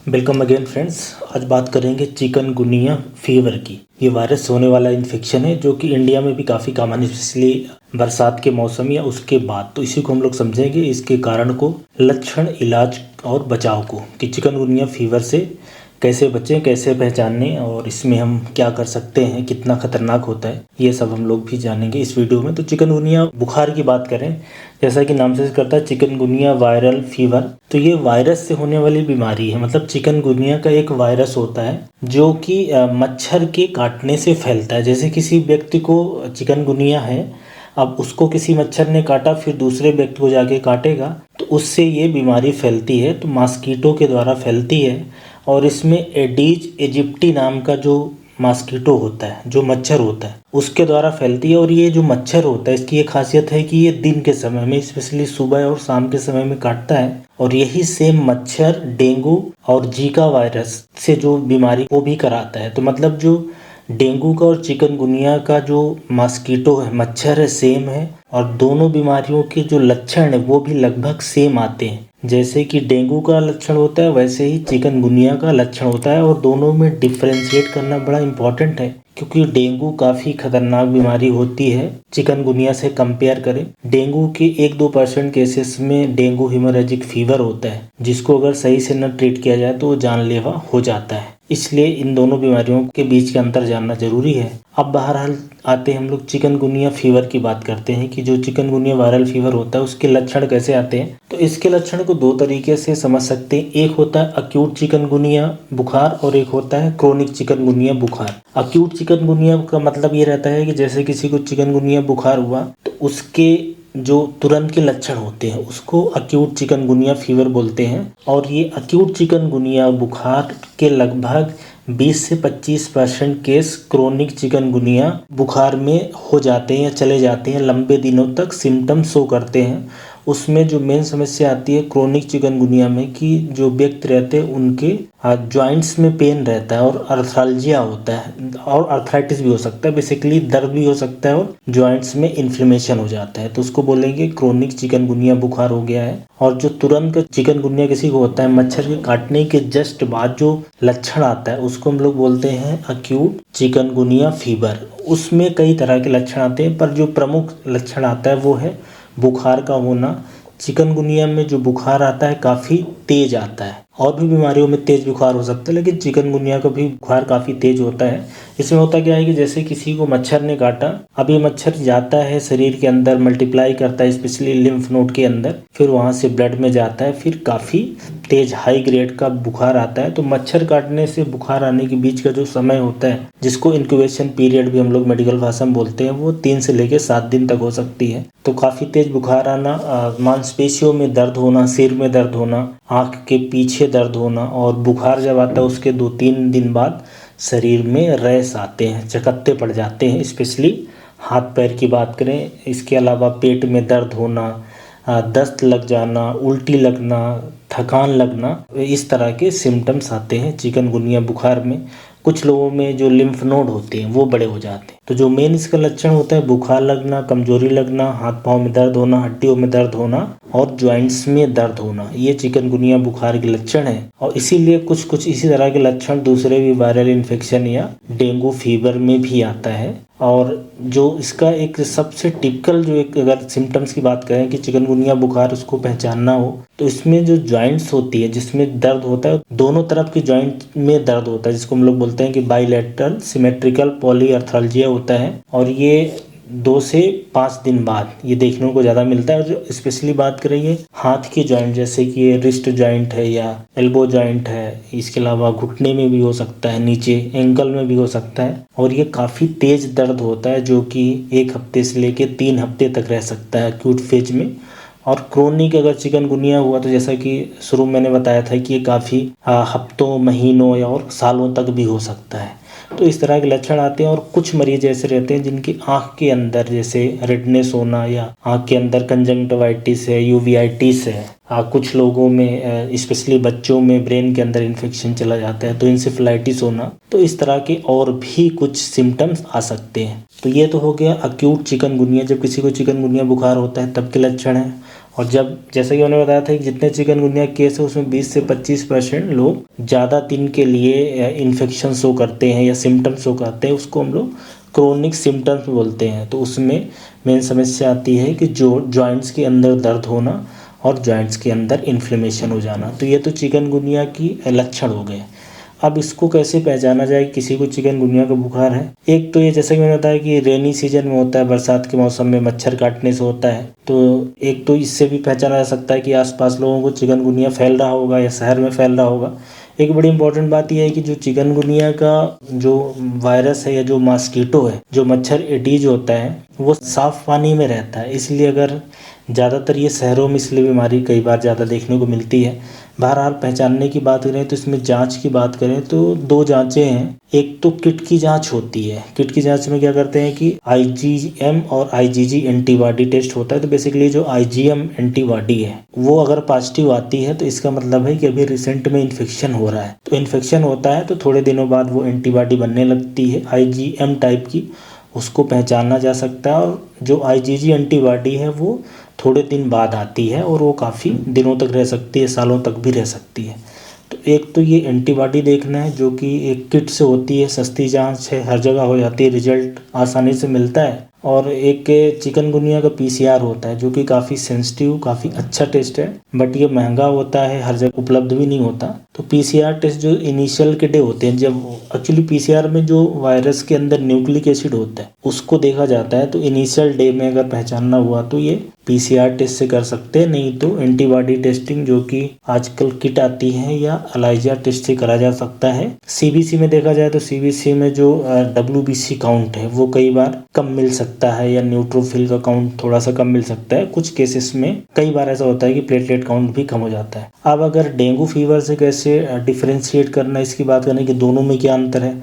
Welcome again friends. आज बात करेंगे चिकनगुनिया फीवर की। ये वायरस होने वाला इन्फेक्शन है जो कि इंडिया में भी काफ़ी कॉमन है, स्पेशली बरसात के मौसम या उसके बाद। तो इसी को हम लोग समझेंगे, इसके कारण को, लक्षण, इलाज और बचाव को, कि चिकनगुनिया फीवर से कैसे बचें, कैसे पहचानें और इसमें हम क्या कर सकते हैं, कितना खतरनाक होता है, ये सब हम लोग भी जानेंगे इस वीडियो में। तो चिकनगुनिया बुखार की बात करें, जैसा कि नाम से करता है चिकनगुनिया वायरल फीवर, तो ये वायरस से होने वाली बीमारी है। मतलब चिकनगुनिया का एक वायरस होता है जो कि मच्छर के काटने से फैलता है। जैसे किसी व्यक्ति को चिकनगुनिया है, अब उसको किसी मच्छर ने काटा, फिर दूसरे व्यक्ति को जाके काटेगा तो उससे ये बीमारी फैलती है। तो मॉस्किटो के द्वारा फैलती है और इसमें एडीज एजिप्टी नाम का जो मॉस्किटो होता है, जो मच्छर होता है, उसके द्वारा फैलती है। और ये जो मच्छर होता है, इसकी ये खासियत है कि ये दिन के समय में, स्पेशली सुबह और शाम के समय में काटता है। और यही सेम मच्छर डेंगू और जीका वायरस से जो बीमारी वो भी कराता है। तो मतलब जो डेंगू का और चिकनगुनिया का जो मॉस्किटो है, मच्छर है, सेम है। और दोनों बीमारियों के जो लक्षण है वो भी लगभग सेम आते हैं। जैसे कि डेंगू का लक्षण होता है वैसे ही चिकनगुनिया का लक्षण होता है। और दोनों में डिफ्रेंशिएट करना बड़ा इम्पोर्टेंट है, क्योंकि डेंगू काफ़ी खतरनाक बीमारी होती है चिकनगुनिया से कंपेयर करें। डेंगू के 1-2% केसेस में डेंगू हेमोरेजिक फीवर होता है, जिसको अगर सही से न ट्रीट किया जाए तो वो जानलेवा हो जाता है। इसलिए इन दोनों बीमारियों के बीच का अंतर जानना जरूरी है। अब बहरहाल आते हैं हम लोग चिकनगुनिया फीवर की बात करते हैं कि जो चिकनगुनिया वायरल फीवर होता है उसके लक्षण कैसे आते हैं। तो इसके लक्षण को 2 तरीके से समझ सकते हैं। एक होता है अक्यूट चिकनगुनिया बुखार और एक होता है क्रोनिक चिकनगुनिया बुखार। अक्यूट चिकनगुनिया का मतलब ये रहता है कि जैसे किसी को चिकनगुनिया बुखार हुआ तो उसके जो तुरंत के लक्षण होते हैं उसको अक्यूट चिकनगुनिया फीवर बोलते हैं। और ये अक्यूट चिकनगुनिया बुखार के लगभग 20 से 25% केस क्रोनिक चिकनगुनिया बुखार में हो जाते हैं या चले जाते हैं, लंबे दिनों तक सिम्टम शो करते हैं। उसमें जो मेन समस्या आती है क्रोनिक चिकनगुनिया में, कि जो व्यक्ति रहते हैं उनके जॉइंट्स में पेन रहता है और अर्थराल्जिया होता है और अर्थराइटिस भी हो सकता है। बेसिकली दर्द भी हो सकता है और जॉइंट्स में इन्फ्लेमेशन हो जाता है, तो उसको बोलेंगे क्रोनिक चिकनगुनिया बुखार हो गया है। और जो तुरंत चिकनगुनिया किसी को होता है मच्छर के काटने के जस्ट बाद जो लक्षण आता है उसको हम लोग बोलते हैं अक्यूट चिकनगुनिया फीवर। उसमें कई तरह के लक्षण आते हैं, पर जो प्रमुख लक्षण आता है वो है बुखार का होना। चिकनगुनिया में जो बुखार आता है काफ़ी तेज आता है। और भी बीमारियों में तेज बुखार हो सकता है, लेकिन चिकनगुनिया का भी बुखार काफ़ी तेज होता है। इसमें होता क्या है कि जैसे किसी को मच्छर ने काटा, अब ये मच्छर जाता है शरीर के अंदर, मल्टीप्लाई करता है स्पेशली लिम्फ नोड के अंदर, फिर वहाँ से ब्लड में जाता है, फिर काफ़ी तेज हाई ग्रेड का बुखार आता है। तो मच्छर काटने से बुखार आने के बीच का जो समय होता है, जिसको इंक्यूबेशन पीरियड भी हम लोग मेडिकल भाषा में बोलते हैं, वो 3 से लेकर 7 दिन तक हो सकती है। तो काफ़ी तेज बुखार आना, मांसपेशियों में दर्द होना, सिर में दर्द होना, आँख के पीछे दर्द होना, और बुखार जब आता है उसके 2-3 दिन बाद शरीर में रैश आते हैं, चकत्ते पड़ जाते हैं, स्पेशली हाथ पैर की बात करें। इसके अलावा पेट में दर्द होना, दस्त लग जाना, उल्टी लगना, थकान लगना, इस तरह के सिम्टम्स आते हैं चिकनगुनिया बुखार में। कुछ लोगों में जो लिम्फ नोड होते हैं वो बड़े हो जाते हैं। तो जो मेन इसका लक्षण होता है बुखार लगना, कमजोरी लगना, हाथ पाँव में दर्द होना, हड्डियों में दर्द होना और ज्वाइंट्स में दर्द होना, ये चिकनगुनिया बुखार के लक्षण है। और इसीलिए कुछ कुछ इसी तरह के लक्षण दूसरे भी वायरल इन्फेक्शन या डेंगू फीवर में भी आता है। और जो इसका एक सबसे टिपिकल जो एक अगर सिम्टम्स की बात करें कि चिकनगुनिया बुखार उसको पहचानना हो, तो इसमें जो जॉइंट्स होती है जिसमें दर्द होता है, दोनों तरफ के जॉइंट में दर्द होता है, जिसको हम लोग बोलते हैं कि बाइलेटरल सिमेट्रिकल पॉलीआर्थराल्जिया होता है। और ये 2 से 5 दिन बाद ये देखने को ज़्यादा मिलता है। और जो स्पेशली बात करेंगे हाथ के जॉइंट, जैसे कि ये रिस्ट जॉइंट है या एल्बो जॉइंट है, इसके अलावा घुटने में भी हो सकता है, नीचे एंकल में भी हो सकता है। और ये काफ़ी तेज दर्द होता है जो कि 1 हफ्ते से लेके 3 हफ्ते तक रह सकता है एक्यूट फेज में। और क्रोनिक अगर चिकनगुनिया हुआ तो जैसा कि शुरू में मैंने बताया था कि ये काफ़ी हफ्तों, महीनों या और सालों तक भी हो सकता है। तो इस तरह के लक्षण आते हैं। और कुछ मरीज ऐसे रहते हैं जिनकी आँख के अंदर जैसे रेडनेस होना, या आँख के अंदर कंजंक्टिवाइटिस है, यूवियाइटिस है। कुछ लोगों में स्पेशली बच्चों में ब्रेन के अंदर इन्फेक्शन चला जाता है, तो इंसेफेलाइटिस होना। तो इस तरह के और भी कुछ सिम्टम्स आ सकते हैं। तो ये तो हो गया अक्यूट चिकनगुनिया, जब किसी को चिकनगुनिया बुखार होता है तब के लक्षण है। और जब जैसा कि मैंने बताया था कि जितने चिकनगुनिया केस है उसमें 20 से 25% लोग ज़्यादा दिन के लिए इन्फेक्शन शो करते हैं या सिम्टम्स शो करते हैं, उसको हम लोग क्रोनिक सिम्टम्स बोलते हैं। तो उसमें मेन समस्या आती है कि जो जॉइंट्स के अंदर दर्द होना और जॉइंट्स के अंदर इन्फ्लेमेशन हो जाना। तो ये तो चिकनगुनिया की लक्षण हो गए। अब इसको कैसे पहचाना जाए किसी को चिकनगुनिया का बुखार है? एक तो ये जैसे कि मैंने बताया कि रेनी सीजन में होता है, बरसात के मौसम में मच्छर काटने से होता है। तो एक तो इससे भी पहचाना जा सकता है कि आसपास लोगों को चिकनगुनिया फैल रहा होगा या शहर में फैल रहा होगा। एक बड़ी इंपॉर्टेंट बात यह है कि जो चिकनगुनिया का जो वायरस है या जो मॉस्किटो है, जो मच्छर एडीज होता है, वो साफ पानी में रहता है। इसलिए अगर ज़्यादातर ये शहरों में इसलिए बीमारी कई बार ज़्यादा देखने को मिलती है। बहरहाल पहचानने की बात करें तो इसमें जांच की बात करें तो 2 जांचें हैं। एक तो किट की जांच होती है। किट की जांच में क्या करते हैं कि IgM और IgG एंटीबॉडी टेस्ट होता है। तो बेसिकली जो IgM एंटीबॉडी है वो अगर पॉजिटिव आती है तो इसका मतलब है कि अभी रिसेंट में इन्फेक्शन हो रहा है। तो इन्फेक्शन होता है तो थोड़े दिनों बाद वो एंटीबॉडी बनने लगती है IgM टाइप की, उसको पहचाना जा सकता है। और जो IgG एंटीबॉडी है वो थोड़े दिन बाद आती है और वो काफ़ी दिनों तक रह सकती है, सालों तक भी रह सकती है। तो एक तो ये एंटीबॉडी देखना है जो कि एक किट से होती है, सस्ती जांच है, हर जगह हो जाती है, रिजल्ट आसानी से मिलता है। और एक चिकनगुनिया का PCR होता है जो कि काफ़ी सेंसिटिव, काफ़ी अच्छा टेस्ट है, बट ये महंगा होता है, हर जगह उपलब्ध भी नहीं होता। तो PCR टेस्ट जो इनिशियल के डे होते हैं, जब एक्चुअली PCR में जो वायरस के अंदर न्यूक्लिक एसिड होता है उसको देखा जाता है। तो इनिशियल डे में अगर पहचानना हुआ तो ये PCR टेस्ट से कर सकते हैं, नहीं तो एंटीबॉडी टेस्टिंग जो कि आजकल किट आती है या एलाइजा टेस्ट से करा जा सकता है। CBC में देखा जाए तो CBC में जो WBC काउंट है वो कई बार कम मिल सकता है या न्यूट्रोफिल का काउंट थोड़ा सा कम मिल सकता है। कुछ केसेस में कई बार ऐसा होता है कि प्लेटलेट काउंट भी कम हो जाता है। अब अगर डेंगू फीवर से कैसे डिफरेंशिएट करना, इसकी बात करें कि दोनों में क्या अंतर है,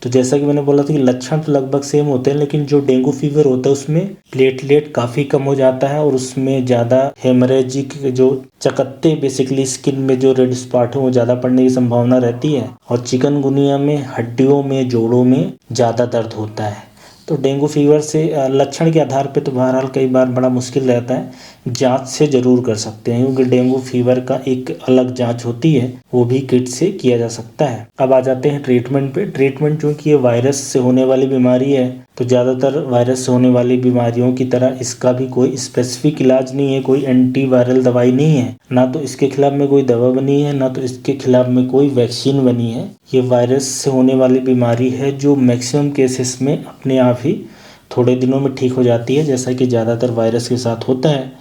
तो जैसा कि मैंने बोला था कि लक्षण तो लगभग सेम होते हैं, लेकिन जो डेंगू फीवर होता है उसमें प्लेटलेट काफ़ी कम हो जाता है और उसमें ज़्यादा हेमरेजिक जो चकत्ते बेसिकली स्किन में जो रेड स्पॉट है वो ज़्यादा पड़ने की संभावना रहती है। और चिकनगुनिया में हड्डियों में, जोड़ों में ज़्यादा दर्द होता है। तो डेंगू फीवर से लक्षण के आधार पे तो बहरहाल कई बार बड़ा मुश्किल रहता है, जांच से ज़रूर कर सकते हैं क्योंकि डेंगू फीवर का एक अलग जांच होती है, वो भी किट से किया जा सकता है। अब आ जाते हैं ट्रीटमेंट पे। ट्रीटमेंट चूँकि ये वायरस से होने वाली बीमारी है तो ज़्यादातर वायरस से होने वाली बीमारियों की तरह इसका भी कोई स्पेसिफिक इलाज नहीं है, कोई एंटीवायरल दवाई नहीं है, ना तो इसके खिलाफ में कोई दवा बनी है, ना तो इसके खिलाफ में कोई वैक्सीन बनी है। ये वायरस से होने वाली बीमारी है जो मैक्सिमम केसेस में अपने आप ही थोड़े दिनों में ठीक हो जाती है, जैसा कि ज़्यादातर वायरस के साथ होता है।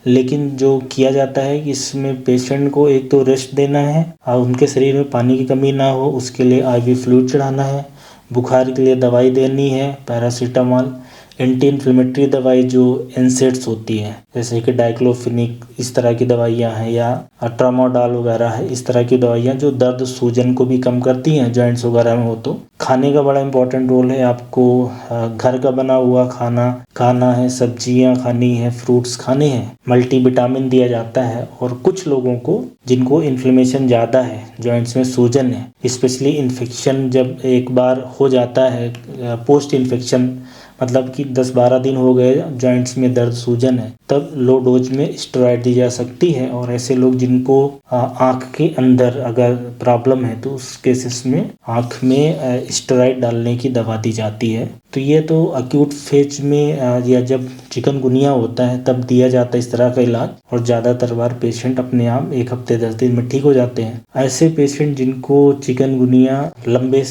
लेकिन जो किया जाता है कि इसमें पेशेंट को एक तो रेस्ट देना है और उनके शरीर में पानी की कमी ना हो उसके लिए IV फ्लूइड चढ़ाना है, बुखार के लिए दवाई देनी है पैरासीटामॉल, एंटी इन्फ्लेमेटरी दवाई जो एनसेड्स होती है जैसे कि डाइक्लोफिनिक, इस तरह की दवाइयाँ हैं, या ट्रामाडोल वगैरह है, इस तरह की दवाइयाँ जो दर्द सूजन को भी कम करती हैं जॉइंट्स वगैरह में हो। तो खाने का बड़ा इंपॉर्टेंट रोल है, आपको घर का बना हुआ खाना खाना है, सब्जियां खानी है, फ्रूट्स खाने हैं, मल्टीविटामिन दिया जाता है। और कुछ लोगों को जिनको इन्फ्लेमेशन ज़्यादा है, जॉइंट्स में सूजन है, स्पेशली इन्फेक्शन जब एक बार हो जाता है, पोस्ट इन्फेक्शन मतलब कि 10-12 दिन हो गए जॉइंट्स में दर्द सूजन है, तब लो डोज में स्टेरॉइड दी जा सकती है। और ऐसे लोग जिनको आँख के अंदर अगर प्रॉब्लम है तो उस केसेस में आँख में स्टेरॉइड डालने की दवा दी जाती है। तो ये तो अक्यूट फेज में या जब चिकनगुनिया होता है तब दिया जाता है इस तरह का इलाज, और ज़्यादातर बार पेशेंट अपने आप 1 हफ्ते 10 दिन में ठीक हो जाते हैं। ऐसे पेशेंट जिनको चिकनगुनिया लंबे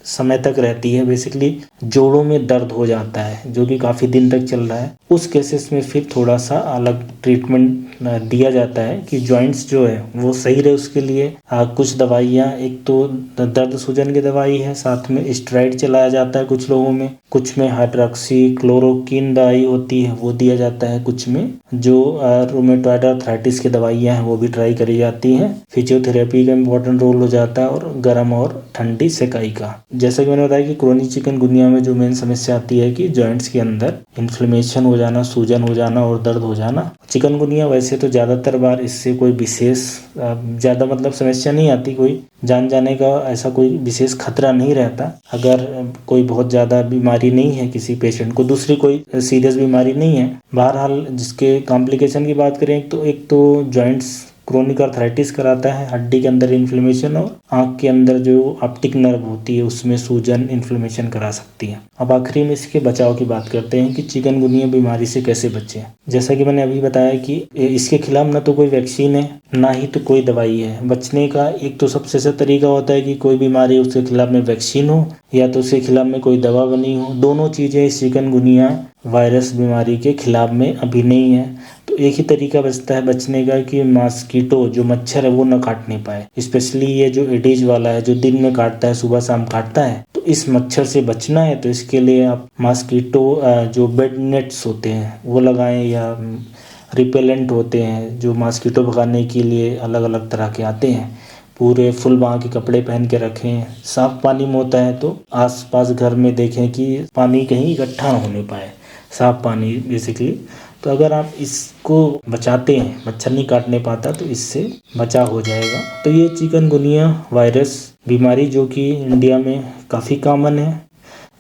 समय तक रहती है, बेसिकली जोड़ों में दर्द हो जाता है जो कि काफ़ी दिन तक चल रहा है, उस केसेस में फिर थोड़ा सा अलग ट्रीटमेंट दिया जाता है कि जॉइंट्स जो है वो सही रहे। उसके लिए कुछ दवाइयाँ, एक तो दर्द सूजन की दवाई है, साथ में स्टेरॉइड चलाया जाता है कुछ लोगों में, कुछ में हाइड्रोक्सी क्लोरोक्विन दवाई होती है वो दिया जाता है, कुछ में जो रूमेटॉइड आर्थराइटिस की दवाइयाँ हैं वो भी ट्राई करी जाती हैं। फिजियोथेरेपी का इम्पोर्टेंट रोल हो जाता है और गर्म और ठंडी सेकाई का। जैसा कि मैंने बताया कि क्रोनिक चिकनगुनिया में जो मेन समस्या आती है कि जॉइंट्स के अंदर इन्फ्लेमेशन हो जाना, सूजन हो जाना और दर्द हो जाना। चिकनगुनिया वैसे तो ज़्यादातर बार इससे कोई विशेष ज़्यादा मतलब समस्या नहीं आती, कोई जान जाने का ऐसा कोई विशेष खतरा नहीं रहता अगर कोई बहुत ज़्यादा बीमारी नहीं है किसी पेशेंट को, दूसरी कोई सीरियस बीमारी नहीं है। बहरहाल जिसके कॉम्प्लिकेशन की बात करें तो एक तो जॉइंट्स क्रोनिक आर्थराइटिस कराता है, हड्डी के अंदर इन्फ्लेमेशन और आँख के अंदर जो ऑप्टिक नर्व होती है उसमें सूजन इन्फ्लेमेशन करा सकती है। अब आखिरी में इसके बचाव की बात करते हैं कि चिकनगुनिया बीमारी से कैसे बचें। जैसा कि मैंने अभी बताया कि इसके खिलाफ ना तो कोई वैक्सीन है ना ही तो कोई दवाई है। बचने का एक तो सबसे अच्छा तरीका होता है कि कोई बीमारी उसके खिलाफ में वैक्सीन हो या तो उसके खिलाफ में कोई दवा बनी हो। दोनों चीज़ें इस चिकनगुनिया वायरस बीमारी के खिलाफ में अभी नहीं है। तो एक ही तरीका बचता है बचने का कि मॉस्किटो जो मच्छर है वो न काटने पाए, स्पेशली ये जो एडिज वाला है जो दिन में काटता है, सुबह शाम काटता है। तो इस मच्छर से बचना है तो इसके लिए आप मॉस्किटो जो बेड नेट्स होते हैं वो लगाएं या रिपेलेंट होते हैं जो मॉस्किटो भगाने के लिए अलग अलग तरह के आते हैं। पूरे फुल बाँह के कपड़े पहन के रखें। साफ पानी में होता है तो आसपास घर में देखें कि पानी कहीं इकट्ठा ना होने पाए, साफ पानी बेसिकली। तो अगर आप इसको बचाते हैं, मच्छर नहीं काटने पाता तो इससे बचाव हो जाएगा। तो ये चिकनगुनिया वायरस बीमारी जो कि इंडिया में काफ़ी कॉमन है,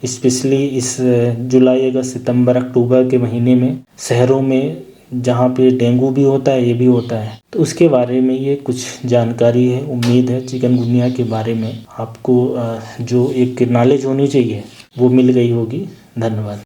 स्पेशली इस जुलाई, अगस्त, सितंबर, अक्टूबर के महीने में शहरों में जहाँ पे डेंगू भी होता है, ये भी होता है। तो उसके बारे में ये कुछ जानकारी है। उम्मीद है चिकनगुनिया के बारे में आपको जो एक नॉलेज होनी चाहिए वो मिल गई होगी। धन्यवाद।